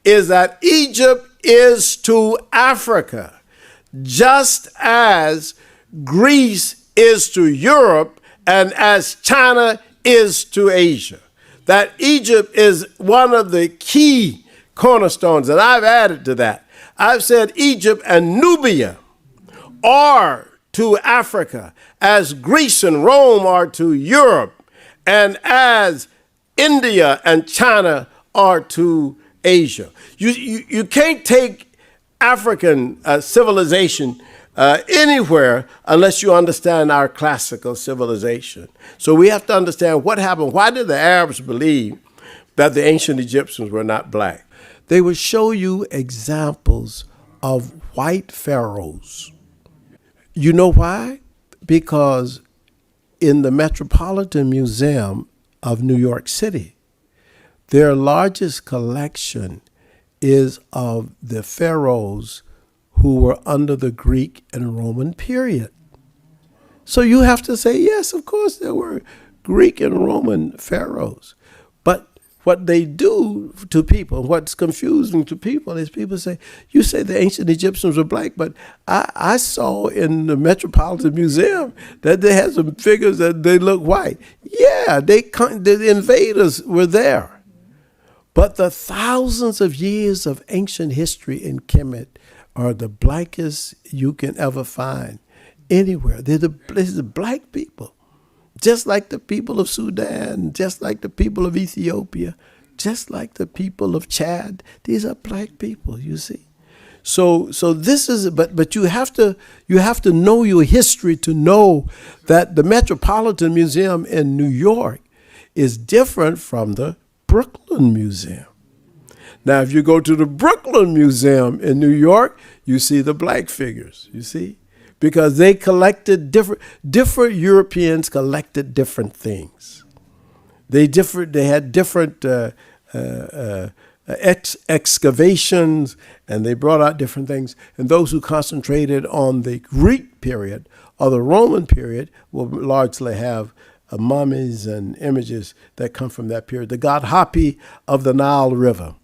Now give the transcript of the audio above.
is that Egypt is to Africa just as Greece is to Europe and as China is to Asia. That Egypt is one of the key cornerstones, and I've added to that. I've said Egypt and Nubia are to Africa as Greece and Rome are to Europe, and as India and China are to Asia. You can't take African civilization anywhere unless you understand our classical civilization. So we have to understand what happened. Why did the Arabs believe that the ancient Egyptians were not black? They would show you examples of white pharaohs. You know why? Because in the Metropolitan Museum of New York City, their largest collection is of the pharaohs who were under the Greek and Roman period. So you have to say, yes, of course there were Greek and Roman pharaohs. But what they do to people, what's confusing to people is people say, you say the ancient Egyptians were black, but I saw in the Metropolitan Museum that they had some figures that they look white. Yeah, the invaders were there. But the thousands of years of ancient history in Kemet are the blackest you can ever find anywhere. They're the black people, just like the people of Sudan, just like the people of Ethiopia, just like the people of Chad. These are black people, you see. So this is, but you have to know your history to know that the Metropolitan Museum in New York is different from the Brooklyn Museum. Now, if you go to the Brooklyn Museum in New York, you see the black figures, you see, because they collected different Europeans collected different things. They had different excavations, and they brought out different things. And those who concentrated on the Greek period or the Roman period will largely have mummies and images that come from that period. The god Hapi of the Nile River